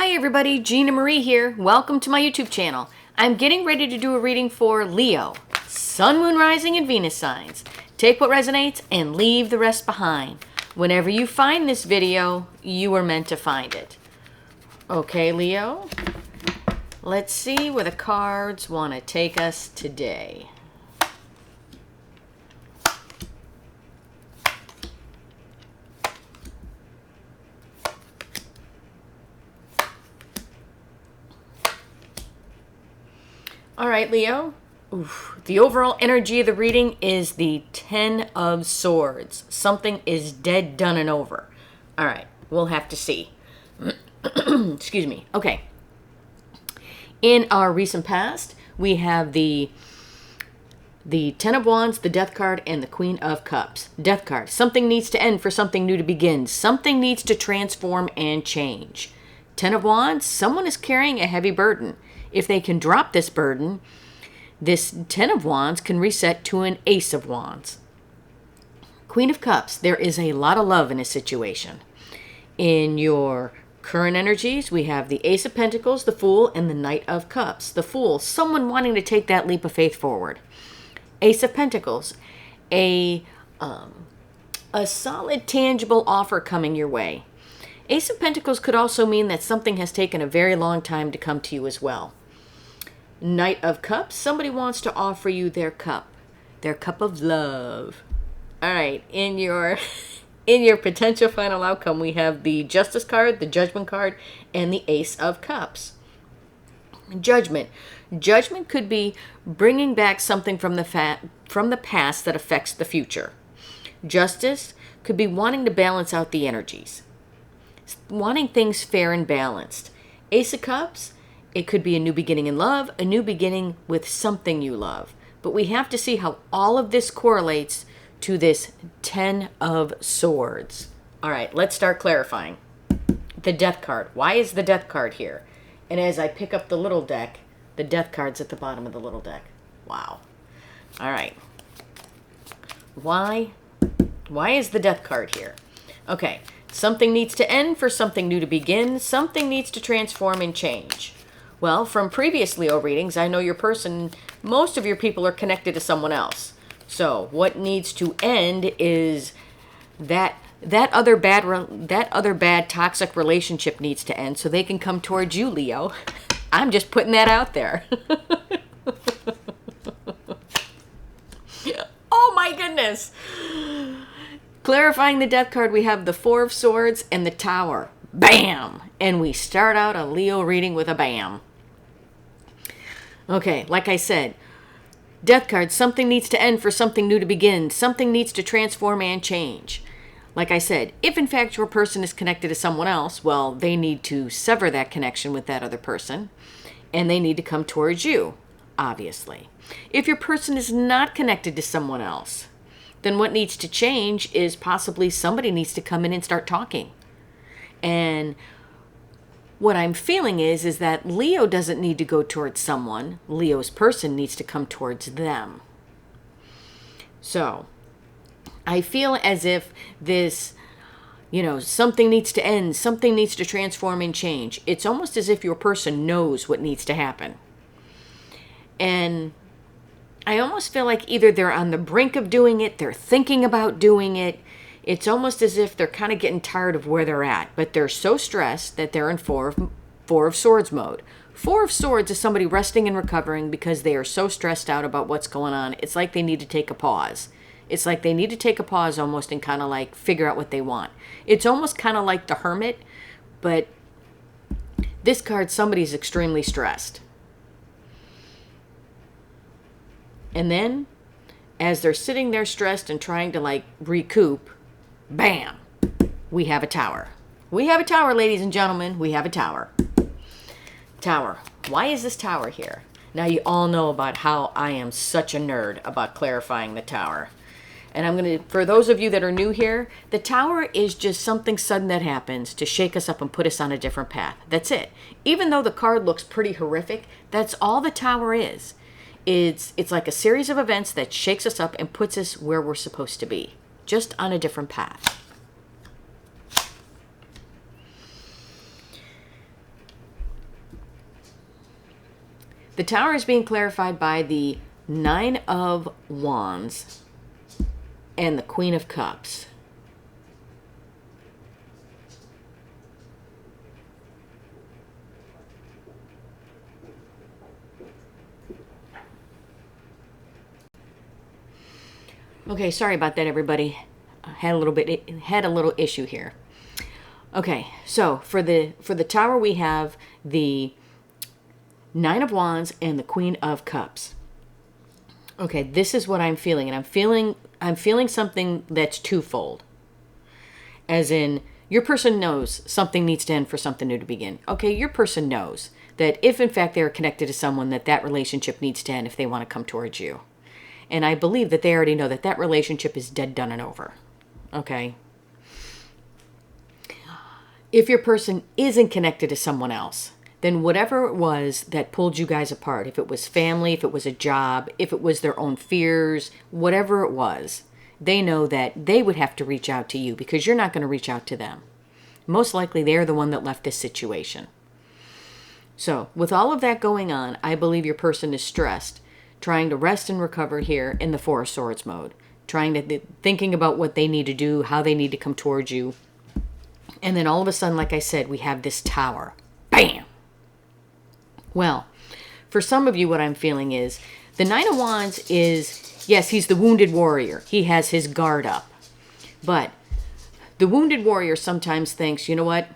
Hi everybody, Gina Marie here. Welcome to my YouTube channel. I'm getting ready to do a reading for Leo, Sun, Moon, Rising, and Venus signs. Take what resonates and leave the rest behind. Whenever you find this video, you were meant to find it. Okay, Leo, let's see where the cards want to take us today. All right, Leo. The overall energy of the reading is the Ten of Swords. Something is dead, done, and over. All right, we'll have to see. Excuse me. Okay. In our recent past, we have the Ten of Wands, the Death card, and the Queen of Cups. Death card. Something needs to end for something new to begin. Something needs to transform and change. Ten of Wands. Someone is carrying a heavy burden. If they can drop this burden, this Ten of Wands can reset to an Ace of Wands. Queen of Cups, there is a lot of love in a situation. In your current energies, we have the Ace of Pentacles, the Fool, and the Knight of Cups. The Fool, someone wanting to take that leap of faith forward. Ace of Pentacles, a solid, tangible offer coming your way. Ace of Pentacles could also mean that something has taken a very long time to come to you as well. Knight of Cups, somebody wants to offer you their cup of love. All right, in your potential final outcome, we have the Justice card, the Judgment card, and the Ace of Cups. Judgment. Judgment could be bringing back something from the past that affects the future. Justice could be wanting to balance out the energies, wanting things fair and balanced. Ace of Cups, it could be a new beginning in love, a new beginning with something you love. But we have to see how all of this correlates to this Ten of Swords. All right, let's start clarifying. The Death card. Why is the Death card here? And as I pick up the little deck, the Death card's at the bottom of the little deck. Wow. All right. Why is the Death card here? Okay. Something needs to end for something new to begin. Something needs to transform and change. Well, from previous Leo readings, I know your person, most of your people are connected to someone else. So what needs to end is that other bad toxic relationship needs to end so they can come towards you, Leo. I'm just putting that out there. Oh my goodness. Clarifying the Death card, we have the Four of Swords and the Tower. Bam! And we start out a Leo reading with a bam. Okay, like I said, Death card, something needs to end for something new to begin. Something needs to transform and change. Like I said, if in fact your person is connected to someone else, well, they need to sever that connection with that other person, and they need to come towards you, obviously. If your person is not connected to someone else, then what needs to change is possibly somebody needs to come in and start talking. And what I'm feeling is that Leo doesn't need to go towards someone. Leo's person needs to come towards them. So I feel as if this, something needs to end, something needs to transform and change. It's almost as if your person knows what needs to happen. And I almost feel like either they're on the brink of doing it, they're thinking about doing it. It's almost as if they're kind of getting tired of where they're at, but they're so stressed that they're in Four of Swords mode. Four of Swords is somebody resting and recovering because they are so stressed out about what's going on. It's like they need to take a pause. It's like they need to take a pause almost and kind of like figure out what they want. It's almost kind of like the Hermit, but this card, somebody's extremely stressed. And then, as they're sitting there stressed and trying to like recoup, bam, we have a Tower. We have a Tower, ladies and gentlemen. We have a Tower. Tower. Why is this Tower here? Now you all know about how I am such a nerd about clarifying the Tower. And for those of you that are new here, the Tower is just something sudden that happens to shake us up and put us on a different path. That's it. Even though the card looks pretty horrific, that's all the Tower is. It's like a series of events that shakes us up and puts us where we're supposed to be, just on a different path. The Tower is being clarified by the Nine of Wands and the Queen of Cups. Okay, sorry about that, everybody. I had a little issue here. Okay, so for the Tower we have the Nine of Wands and the Queen of Cups. Okay, this is what I'm feeling, and I'm feeling something that's twofold. As in, your person knows something needs to end for something new to begin. Okay, your person knows that if in fact they are connected to someone, that relationship needs to end if they want to come towards you. And I believe that they already know that relationship is dead, done, and over. Okay? If your person isn't connected to someone else, then whatever it was that pulled you guys apart, if it was family, if it was a job, if it was their own fears, whatever it was, they know that they would have to reach out to you because you're not going to reach out to them. Most likely they're the one that left this situation. So with all of that going on, I believe your person is stressed, trying to rest and recover here in the Four of Swords mode, thinking about what they need to do, how they need to come towards you. And then all of a sudden, like I said, we have this Tower. Bam! Well, for some of you, what I'm feeling is the Nine of Wands is, yes, he's the wounded warrior. He has his guard up. But the wounded warrior sometimes thinks, you know what?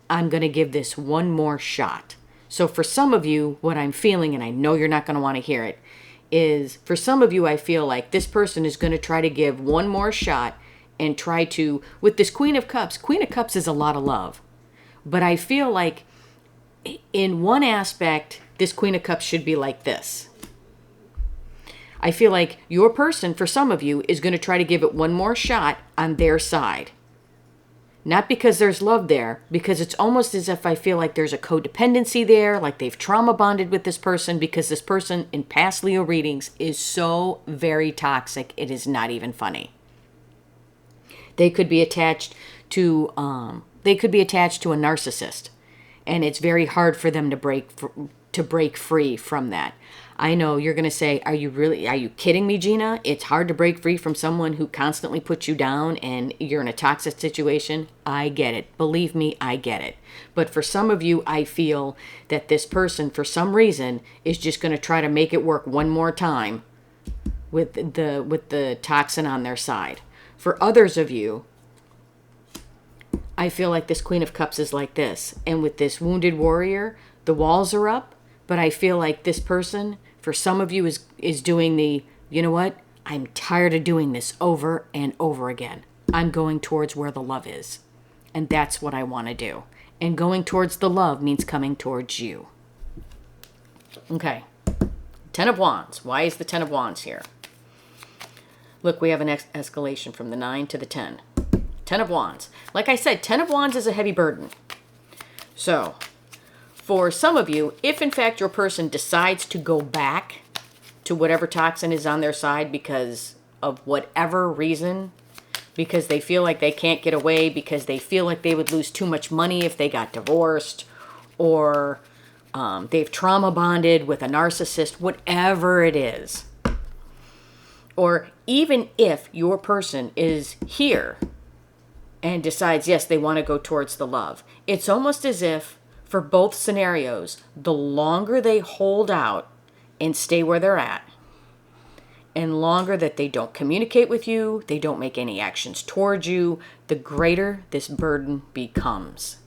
I'm going to give this one more shot. So for some of you, what I'm feeling, and I know you're not going to want to hear it, is for some of you, I feel like this person is going to try to give one more shot and try to, with this Queen of Cups is a lot of love. But I feel like in one aspect, this Queen of Cups should be like this. I feel like your person, for some of you, is going to try to give it one more shot on their side. Not because there's love there, because it's almost as if I feel like there's a codependency there, like they've trauma bonded with this person, because this person in past Leo readings is so very toxic, it is not even funny. They could be attached to a narcissist, and it's very hard for them to break free from that. I know you're going to say, are you kidding me, Gina? It's hard to break free from someone who constantly puts you down and you're in a toxic situation. I get it. Believe me, I get it. But for some of you, I feel that this person, for some reason, is just going to try to make it work one more time with the toxin on their side. For others of you, I feel like this Queen of Cups is like this. And with this wounded warrior, the walls are up, but I feel like this person, for some of you, is doing the, you know what? I'm tired of doing this over and over again. I'm going towards where the love is. And that's what I want to do. And going towards the love means coming towards you. Okay. Ten of Wands. Why is the Ten of Wands here? Look, we have an escalation from the 9 to the 10. 10 of Wands. Like I said, 10 of Wands is a heavy burden. So, for some of you, if in fact your person decides to go back to whatever toxin is on their side because of whatever reason, because they feel like they can't get away, because they feel like they would lose too much money if they got divorced, or they've trauma bonded with a narcissist, whatever it is. Or even if your person is here and decides, yes, they want to go towards the love, it's almost as if for both scenarios, the longer they hold out and stay where they're at, and longer that they don't communicate with you, they don't make any actions towards you, the greater this burden becomes.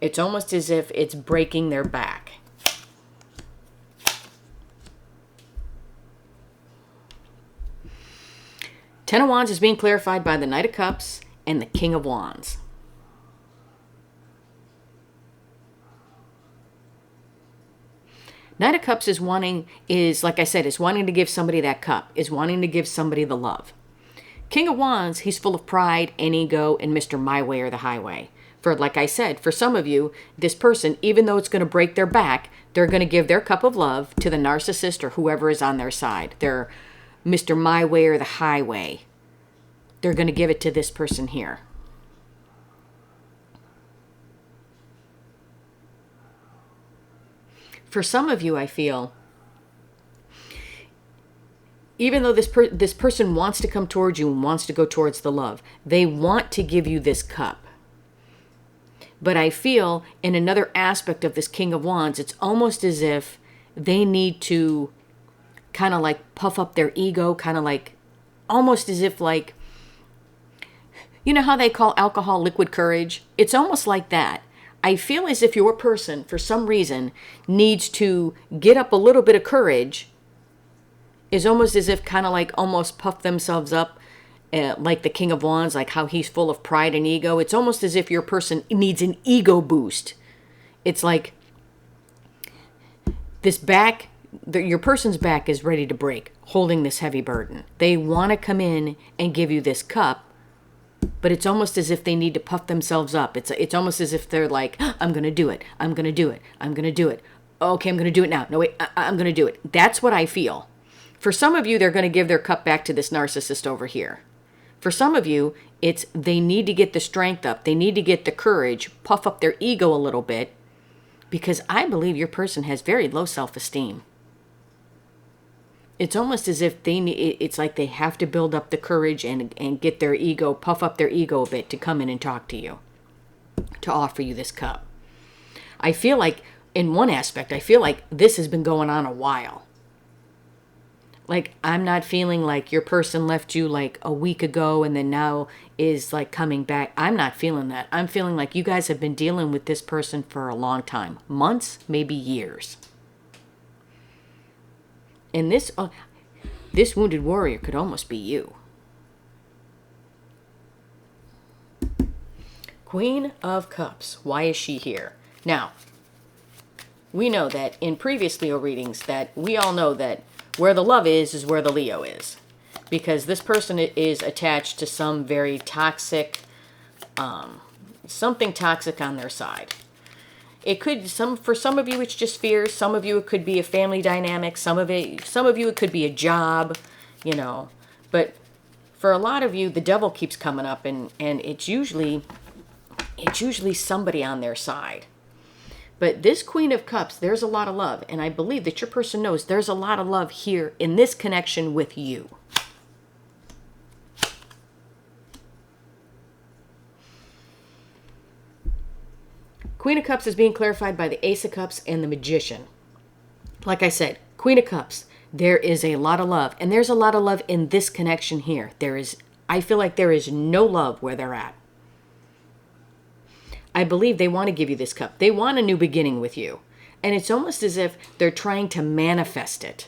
It's almost as if it's breaking their back. Ten of Wands is being clarified by the Knight of Cups and the King of Wands. Knight of Cups is wanting to give somebody that cup, is wanting to give somebody the love. King of Wands, he's full of pride and ego and Mr. My Way or the Highway. For, like I said, for some of you, this person, even though it's going to break their back, they're going to give their cup of love to the narcissist or whoever is on their side. They're Mr. My Way or the Highway. They're going to give it to this person here. For some of you, I feel, even though this person wants to come towards you and wants to go towards the love, they want to give you this cup. But I feel in another aspect of this King of Wands, it's almost as if they need to kind of like puff up their ego, kind of like, almost as if like, you know how they call alcohol liquid courage? It's almost like that. I feel as if your person, for some reason, needs to get up a little bit of courage, is almost as if kind of like almost puff themselves up, like the King of Wands, like how he's full of pride and ego. It's almost as if your person needs an ego boost. It's like this back, your person's back is ready to break, holding this heavy burden. They want to come in and give you this cup, but it's almost as if they need to puff themselves up. It's almost as if they're like, I'm going to do it. I'm going to do it. I'm going to do it. Okay, I'm going to do it now. No, wait, I'm going to do it. That's what I feel. For some of you, they're going to give their cup back to this narcissist over here. For some of you, it's they need to get the strength up. They need to get the courage, puff up their ego a little bit, because I believe your person has very low self-esteem. It's almost as if it's like they have to build up the courage and get their ego, puff up their ego a bit to come in and talk to you, to offer you this cup. I feel like, in one aspect, I feel like this has been going on a while. Like, I'm not feeling like your person left you like a week ago and then now is like coming back. I'm not feeling that. I'm feeling like you guys have been dealing with this person for a long time. Months, maybe years. And this wounded warrior could almost be you. Queen of Cups. Why is she here? Now, we know that in previous Leo readings that we all know that where the love is where the Leo is. Because this person is attached to some very toxic, something toxic on their side. It could, for some of you, it's just fear. Some of you, it could be a family dynamic. Some of you, it could be a job, you know. But for a lot of you, the devil keeps coming up, and it's usually somebody on their side. But this Queen of Cups, there's a lot of love. And I believe that your person knows there's a lot of love here in this connection with you. Queen of Cups is being clarified by the Ace of Cups and the Magician. Like I said, Queen of Cups, there is a lot of love. And there's a lot of love in this connection here. I feel like there is no love where they're at. I believe they want to give you this cup. They want a new beginning with you. And it's almost as if they're trying to manifest it.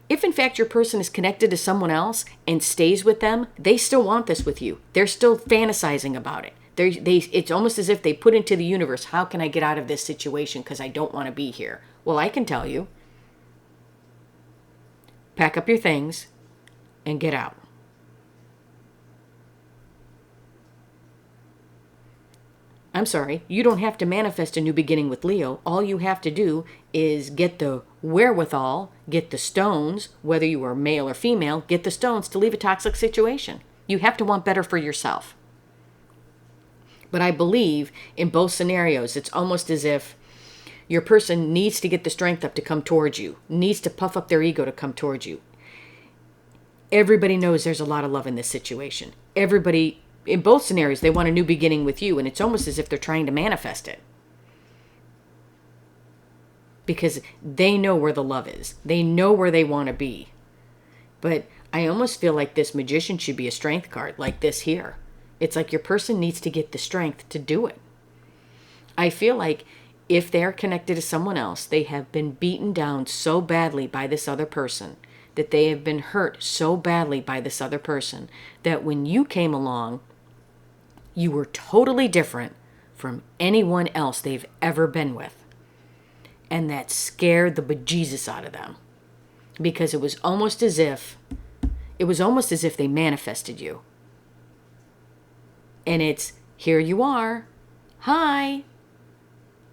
If in fact your person is connected to someone else and stays with them, they still want this with you. They're still fantasizing about it. It's almost as if they put into the universe, how can I get out of this situation because I don't want to be here? Well, I can tell you. Pack up your things and get out. I'm sorry, you don't have to manifest a new beginning with Leo. All you have to do is get the wherewithal, get the stones, whether you are male or female, get the stones to leave a toxic situation. You have to want better for yourself. But I believe in both scenarios, it's almost as if your person needs to get the strength up to come towards you, needs to puff up their ego to come towards you. Everybody knows there's a lot of love in this situation. Everybody, in both scenarios, they want a new beginning with you, and it's almost as if they're trying to manifest it. Because they know where the love is. They know where they want to be. But I almost feel like this Magician should be a strength card, like this here. It's like your person needs to get the strength to do it. I feel like if they're connected to someone else, they have been beaten down so badly by this other person, that they have been hurt so badly by this other person, that when you came along, you were totally different from anyone else they've ever been with. And that scared the bejesus out of them. Because it was almost as if they manifested you. And it's, here you are. Hi.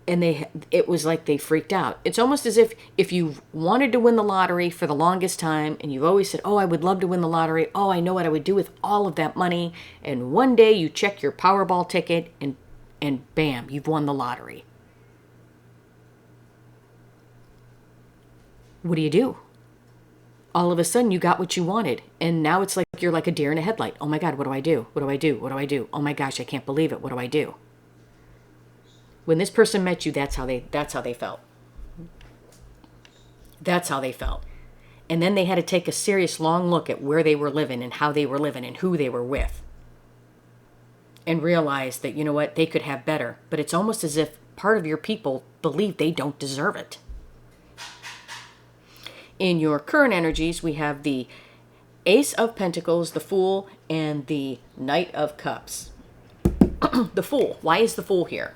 And it was like they freaked out. It's almost as if you've wanted to win the lottery for the longest time, and you've always said, oh, I would love to win the lottery. Oh, I know what I would do with all of that money. And one day you check your Powerball ticket, and bam, you've won the lottery. what do you do? All of a sudden you got what you wanted. And now it's like you're like a deer in a headlight. Oh my God, what do I do? What do I do? What do I do? Oh my gosh, I can't believe it. What do I do? When this person met you, that's how they felt. That's how they felt. And then they had to take a serious long look at where they were living and how they were living and who they were with. And realize that, you know what, they could have better. But it's almost as if part of your people believe they don't deserve it. In your current energies, we have the Ace of Pentacles, the Fool, and the Knight of Cups. The Fool. Why is the Fool here?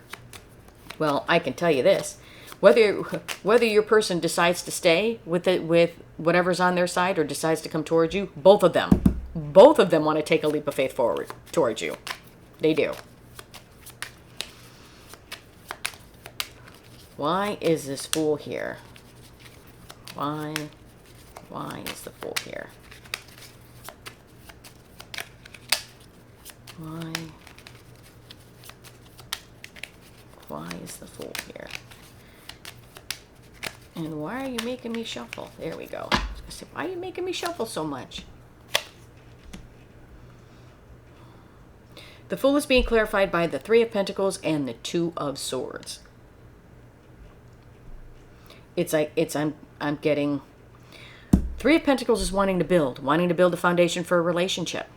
Well, I can tell you this. Whether your person decides to stay with whatever's on their side or decides to come towards you, both of them want to take a leap of faith forward towards you. They do. Why is this Fool here? Why is the Fool here? Why is the Fool here? And why are you making me shuffle? There we go. I was gonna say, why are you making me shuffle so much? The Fool is being clarified by the Three of Pentacles and the Two of Swords. I'm getting Three of Pentacles is wanting to build a foundation for a relationship.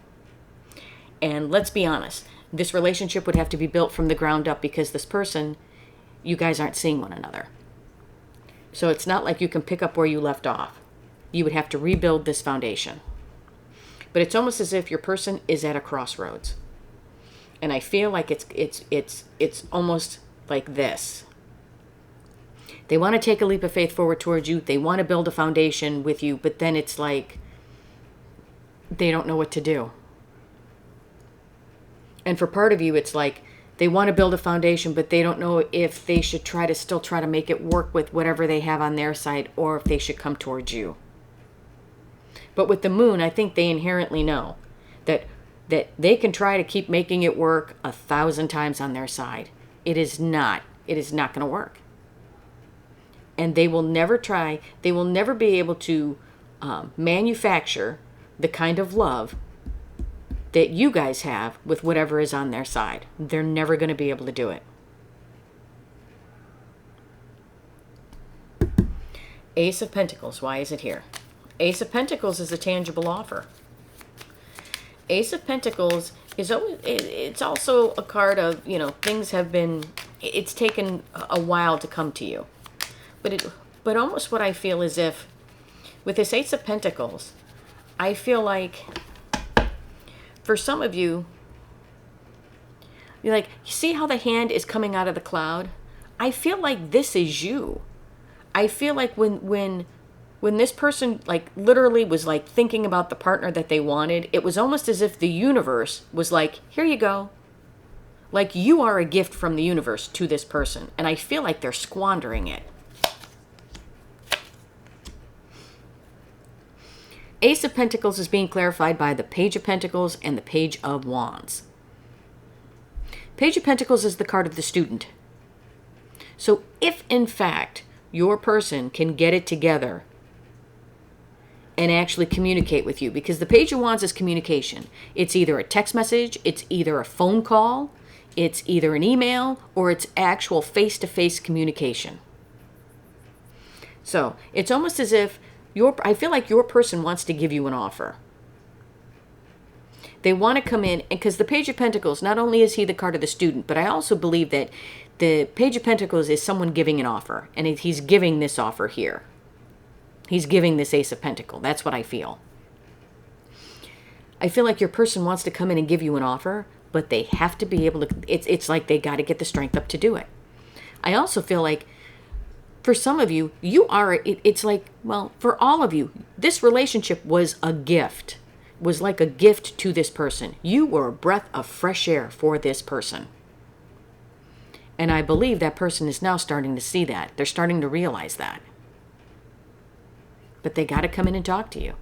And let's be honest, this relationship would have to be built from the ground up because this person, you guys aren't seeing one another. So it's not like you can pick up where you left off. You would have to rebuild this foundation. But it's almost as if your person is at a crossroads. And I feel like it's almost like this. They want to take a leap of faith forward towards you. They want to build a foundation with you, but then it's like they don't know what to do. And for part of you, it's like they want to build a foundation, but they don't know if they should still try to make it work with whatever they have on their side or if they should come towards you. But with the Moon, I think they inherently know that they can try to keep making it work 1,000 times on their side. It is not going to work. And they will never be able to manufacture the kind of love that you guys have with whatever is on their side. They're never going to be able to do it. Ace of Pentacles, why is it here? Ace of Pentacles is a tangible offer. Ace of Pentacles it's also a card of, it's taken a while to come to you. But almost what I feel is if, with this Ace of Pentacles, I feel like, for some of you, you're like, you see how the hand is coming out of the cloud? I feel like this is you. I feel like when this person like literally was like thinking about the partner that they wanted, it was almost as if the universe was like, here you go. Like you are a gift from the universe to this person. And I feel like they're squandering it. Ace of Pentacles is being clarified by the Page of Pentacles and the Page of Wands. Page of Pentacles is the card of the student. So if, in fact, your person can get it together and actually communicate with you, because the Page of Wands is communication. It's either a text message, it's either a phone call, it's either an email, or it's actual face-to-face communication. So it's almost as if I feel like your person wants to give you an offer. They want to come in, and because the Page of Pentacles, not only is he the card of the student, but I also believe that the Page of Pentacles is someone giving an offer, and he's giving this offer here. He's giving this Ace of Pentacles. That's what I feel. I feel like your person wants to come in and give you an offer, but they have to be able to, it's like they got to get the strength up to do it. I also feel like for some of you, it's like, well, for all of you, this relationship was a gift, was like a gift to this person. You were a breath of fresh air for this person. And I believe that person is now starting to see that. They're starting to realize that. But they got to come in and talk to you.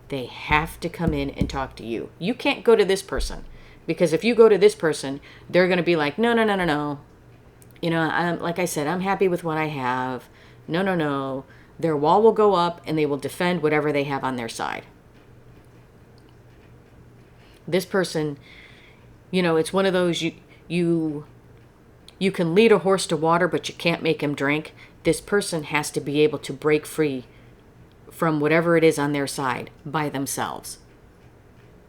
They have to come in and talk to you. You can't go to this person, because if you go to this person, they're going to be like, no. Like I said, I'm happy with what I have. No. Their wall will go up and they will defend whatever they have on their side. This person, it's one of those you can lead a horse to water, but you can't make him drink. This person has to be able to break free from whatever it is on their side by themselves.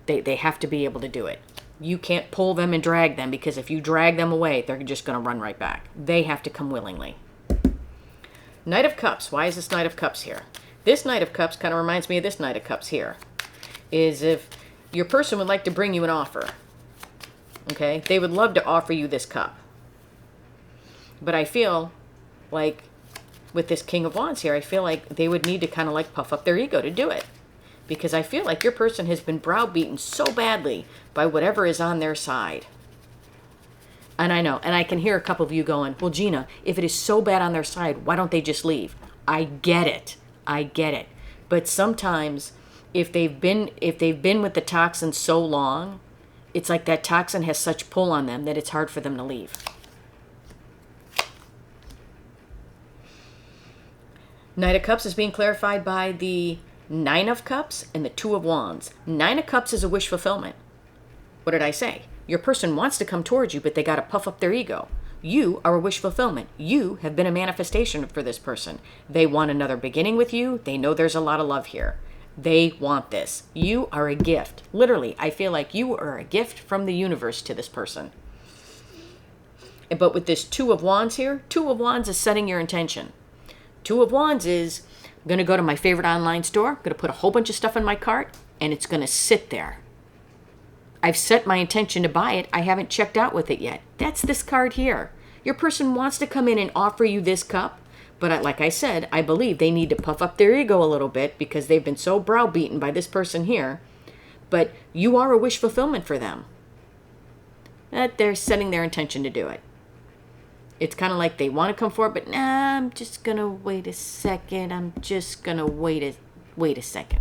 They have to be able to do it. You can't pull them and drag them, because if you drag them away, they're just going to run right back. They have to come willingly. Knight of Cups. Why is this Knight of Cups here? This Knight of Cups kind of reminds me of this Knight of Cups here. Is if your person would like to bring you an offer. Okay? They would love to offer you this cup. But I feel like with this King of Wands here, I feel like they would need to kind of like puff up their ego to do it. Because I feel like your person has been browbeaten so badly by whatever is on their side. And I know, and I can hear a couple of you going, well, Gina, if it is so bad on their side, why don't they just leave? I get it. I get it. But sometimes if they've been with the toxin so long, it's like that toxin has such pull on them that it's hard for them to leave. Knight of Cups is being clarified by the Nine of Cups and the Two of Wands. Nine of Cups is a wish fulfillment. What did I say? Your person wants to come towards you, but they got to puff up their ego. You are a wish fulfillment. You have been a manifestation for this person. They want another beginning with you. They know there's a lot of love here. They want this. You are a gift. Literally, I feel like you are a gift from the universe to this person. But with this Two of Wands here, Two of Wands is setting your intention. Two of Wands is, I'm going to go to my favorite online store, going to put a whole bunch of stuff in my cart, and it's going to sit there. I've set my intention to buy it. I haven't checked out with it yet. That's this card here. Your person wants to come in and offer you this cup, but like I said, I believe they need to puff up their ego a little bit because they've been so browbeaten by this person here. But you are a wish fulfillment for them. That they're setting their intention to do it. It's kind of like they want to come forward, but nah, I'm just going to wait a second. I'm just going to wait a second.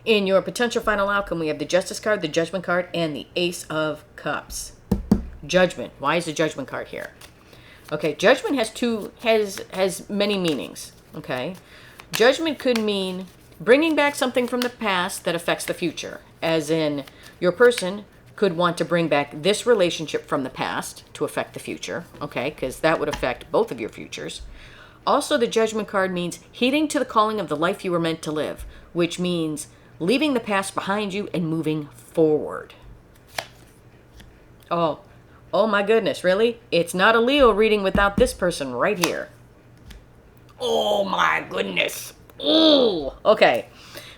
In your potential final outcome, we have the Justice card, the Judgment card, and the Ace of Cups. Judgment. Why is the Judgment card here? Okay, Judgment has many meanings. Okay, Judgment could mean bringing back something from the past that affects the future, as in your person could want to bring back this relationship from the past to affect the future, okay, because that would affect both of your futures. Also, the Judgment card means heeding to the calling of the life you were meant to live, which means leaving the past behind you and moving forward. Oh my goodness, really? It's not a Leo reading without this person right here. Oh my goodness. Oh, okay.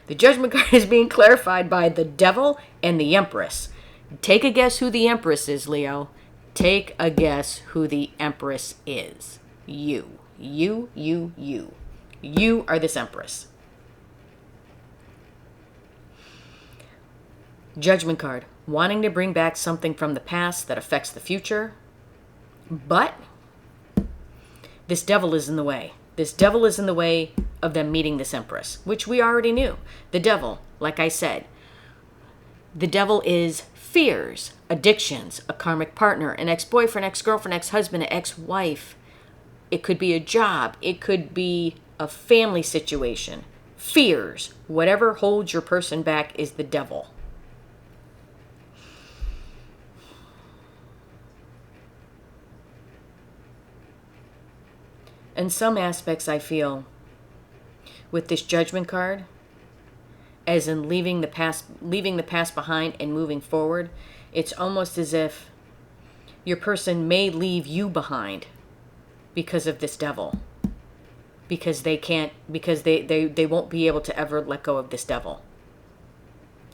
The Judgment card is being clarified by the Devil and the Empress. Take a guess who the Empress is, Leo. Take a guess who the Empress is. You. You are this Empress. Judgment card. Wanting to bring back something from the past that affects the future. But this Devil is in the way. This Devil is in the way of them meeting this Empress, which we already knew. The Devil, like I said, the Devil is fears, addictions, a karmic partner, an ex-boyfriend, ex-girlfriend, ex-husband, an ex-wife. It could be a job. It could be a family situation. Fears. Whatever holds your person back is the Devil. In some aspects, I feel, with this Judgment card, as in leaving the past behind and moving forward, it's almost as if your person may leave you behind because of this Devil. Because they won't be able to ever let go of this Devil.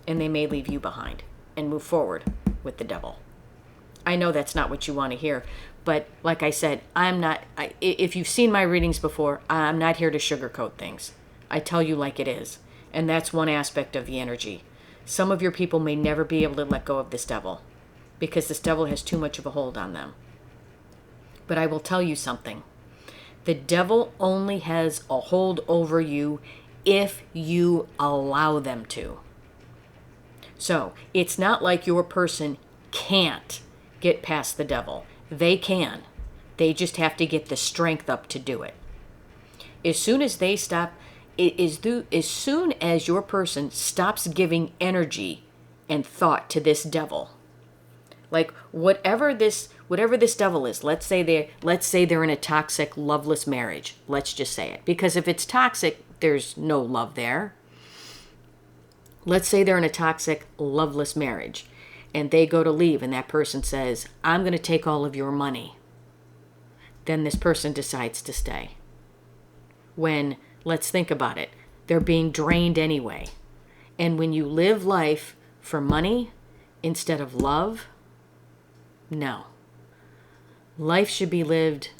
And they may leave you behind and move forward with the Devil. I know that's not what you want to hear, but like I said, if you've seen my readings before, I'm not here to sugarcoat things. I tell you like it is. And that's one aspect of the energy. Some of your people may never be able to let go of this Devil because this Devil has too much of a hold on them. But I will tell you something. The Devil only has a hold over you if you allow them to. So it's not like your person can't get past the Devil. They can. They just have to get the strength up to do it. As soon as they stop, as soon as your person stops giving energy and thought to this devil, like whatever this devil is, let's say they're in a toxic, loveless marriage. Let's just say it, because if it's toxic, there's no love there. Let's say they're in a toxic, loveless marriage, and they go to leave, and that person says, "I'm going to take all of your money." Then this person decides to stay. When, let's think about it, they're being drained anyway. And when you live life for money instead of love, no. Life should be lived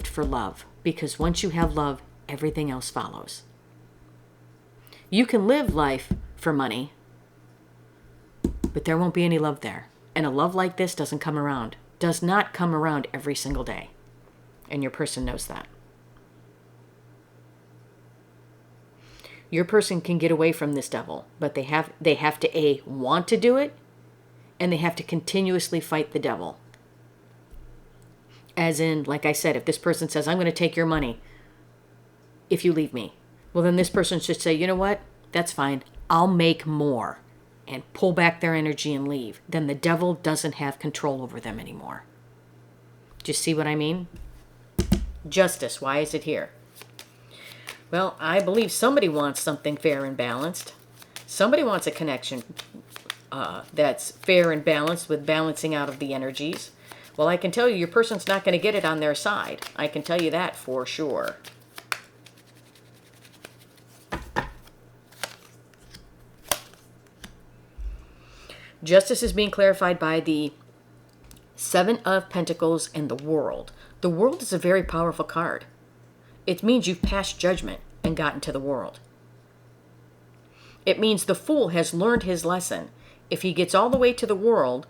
for love, because once you have love, everything else follows. You can live life for money, but there won't be any love there. And a love like this does not come around every single day. And your person knows that. Your person can get away from this devil, but they have to want to do it, and they have to continuously fight the devil. As in, like I said, if this person says, "I'm going to take your money if you leave me," well, then this person should say, "You know what? That's fine. I'll make more," and pull back their energy and leave. Then the devil doesn't have control over them anymore. Do you see what I mean? Justice, why is it here? Well, I believe somebody wants something fair and balanced. Somebody wants a connection that's fair and balanced, with balancing out of the energies. Well, I can tell you, your person's not going to get it on their side. I can tell you that for sure. Justice is being clarified by the Seven of Pentacles and the World. The World is a very powerful card. It means you've passed judgment and gotten to the World. It means the Fool has learned his lesson. If he gets all the way to the World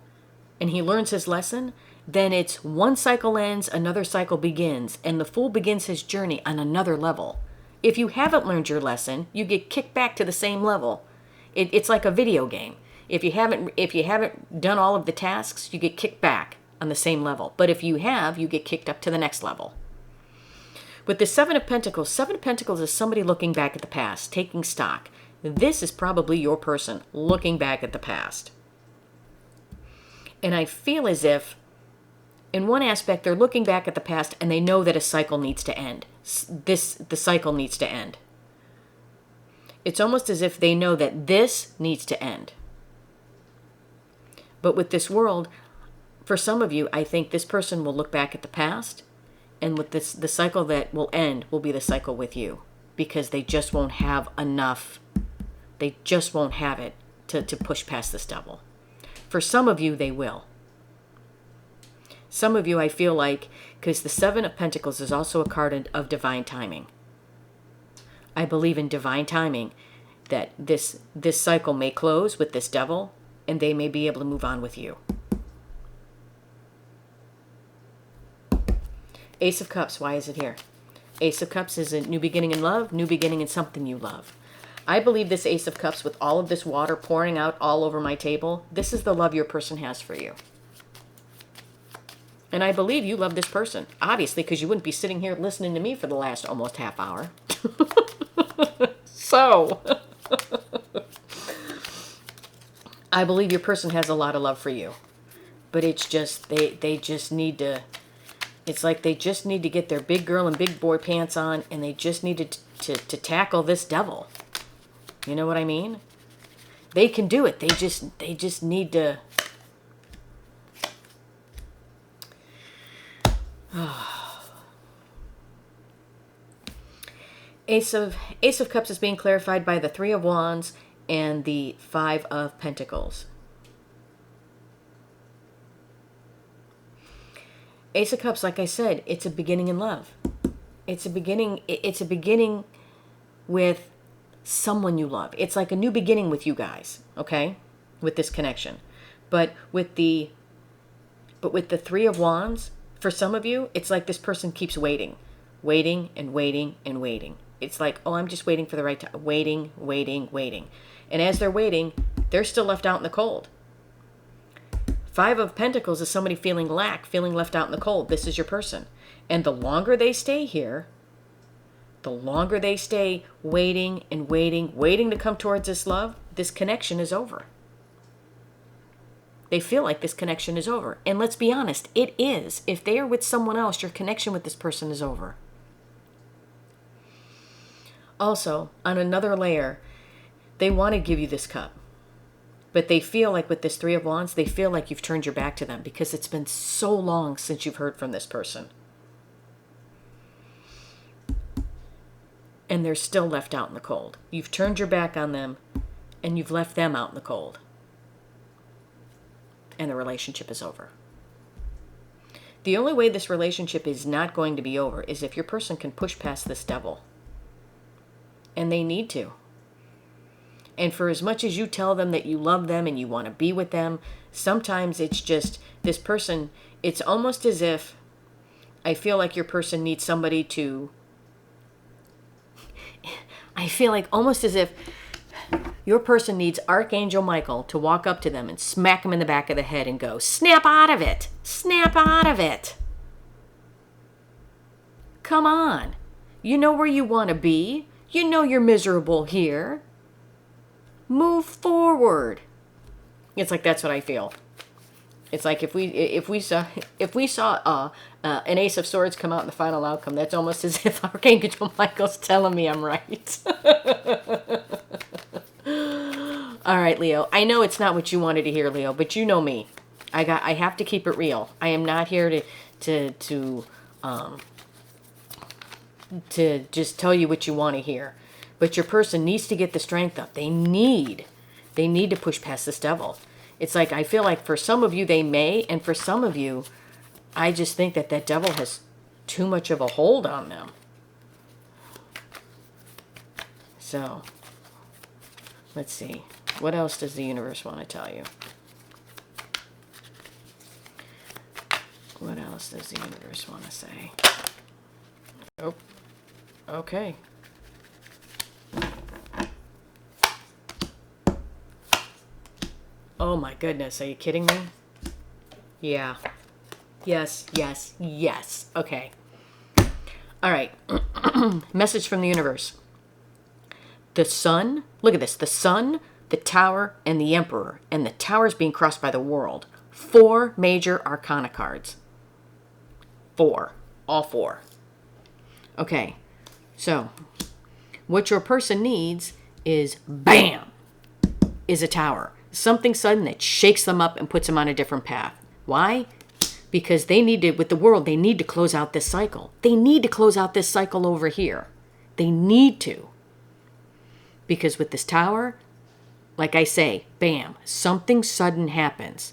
and he learns his lesson, then it's one cycle ends, another cycle begins, and the Fool begins his journey on another level. If you haven't learned your lesson, you get kicked back to the same level. It's like a video game. If you haven't done all of the tasks, you get kicked back on the same level. But if you have, you get kicked up to the next level. With the Seven of Pentacles is somebody looking back at the past, taking stock. This is probably your person looking back at the past. And I feel as if, in one aspect, they're looking back at the past and they know that a cycle needs to end. The cycle needs to end. It's almost as if they know that this needs to end. But with this World, for some of you, I think this person will look back at the past, and with this, the cycle that will end will be the cycle with you, because they just won't have enough. They just won't have it to push past this devil. For some of you, they will. Some of you, I feel like, because the Seven of Pentacles is also a card of divine timing. I believe in divine timing, that this cycle may close with this devil, and they may be able to move on with you. Ace of Cups, why is it here? Ace of Cups is a new beginning in love, new beginning in something you love. I believe this Ace of Cups, with all of this water pouring out all over my table, this is the love your person has for you. And I believe you love this person, obviously, because you wouldn't be sitting here listening to me for the last almost half hour. So, I believe your person has a lot of love for you. But it's just, they just need to, it's like they just need to get their big girl and big boy pants on, and they just need to tackle this devil. You know what I mean? They can do it. They just need to. Ace of Cups is being clarified by the Three of Wands and the Five of Pentacles. Ace of Cups, like I said, it's a beginning in love. It's a beginning with someone you love. It's like a new beginning with you guys, okay? With this connection. But with the Three of Wands, for some of you, it's like this person keeps waiting. Waiting and waiting and waiting. It's like, oh, I'm just waiting for the right time. Waiting, waiting, waiting. And as they're waiting, they're still left out in the cold. Five of Pentacles is somebody feeling lack, feeling left out in the cold. This is your person. And the longer they stay here, the longer they stay waiting and waiting to come towards this love, this connection is over. They feel like this connection is over. And let's be honest, it is. If they are with someone else, your connection with this person is over. Also, on another layer, they want to give you this cup. But they feel like with this Three of Wands, they feel like you've turned your back to them because it's been so long since you've heard from this person. And they're still left out in the cold. You've turned your back on them and you've left them out in the cold. And the relationship is over. The only way this relationship is not going to be over is if your person can push past this devil. And they need to. And for as much as you tell them that you love them and you want to be with them, sometimes it's just this person, it's almost as if I feel like your person needs somebody to, I feel like almost as if your person needs Archangel Michael to walk up to them and smack them in the back of the head and go, snap out of it. Snap out of it. Come on. You know where you want to be. You know you're miserable here. Move forward. It's like that's what I feel. It's like if we saw an Ace of Swords come out in the final outcome, that's almost as if Archangel Michael's telling me I'm right. All right, Leo. I know it's not what you wanted to hear, Leo, but you know me. I have to keep it real. I am not here to just tell you what you want to hear. But your person needs to get the strength up. They need to push past this devil. It's like, I feel like for some of you they may, and for some of you, I just think that devil has too much of a hold on them. So, let's see. What else does the universe want to tell you? What else does the universe want to say? Oh, okay. Oh my goodness, are you kidding me? Yeah. Yes, yes, yes. Okay. All right. Message from the universe. The sun, look at this, the sun, the tower, and the emperor. And the tower is being crossed by the world. 4 major arcana cards. 4. All 4. Okay. So, what your person needs is, bam, is a tower. Something sudden that shakes them up and puts them on a different path. Why? Because they need to, with the world, they need to close out this cycle. They need to close out this cycle over here. They need to. Because with this tower, like I say, bam, something sudden happens.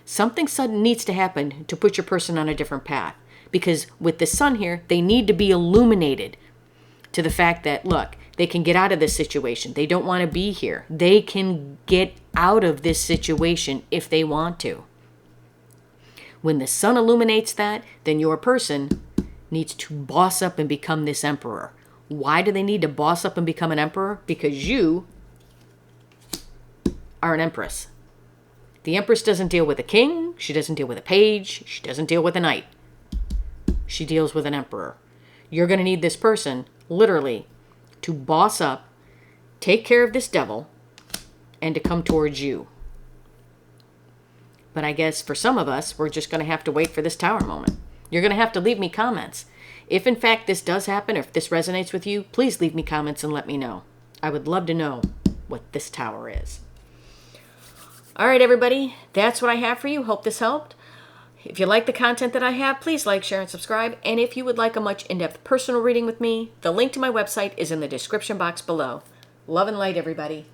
Something sudden needs to happen to put your person on a different path. Because with the sun here, they need to be illuminated to the fact that, look, they can get out of this situation. They don't want to be here. They can get out of this situation if they want to. When the sun illuminates that, then your person needs to boss up and become this emperor. Why do they need to boss up and become an emperor? Because you are an empress. The empress doesn't deal with a king. She doesn't deal with a page. She doesn't deal with a knight. She deals with an emperor. You're going to need this person, literally, to boss up, take care of this devil, and to come towards you. But I guess for some of us, we're just going to have to wait for this tower moment. You're going to have to leave me comments. If in fact this does happen, or if this resonates with you, please leave me comments and let me know. I would love to know what this tower is. All right, everybody, that's what I have for you. Hope this helped. If you like the content that I have, please like, share, and subscribe. And if you would like a much in-depth personal reading with me, the link to my website is in the description box below. Love and light, everybody.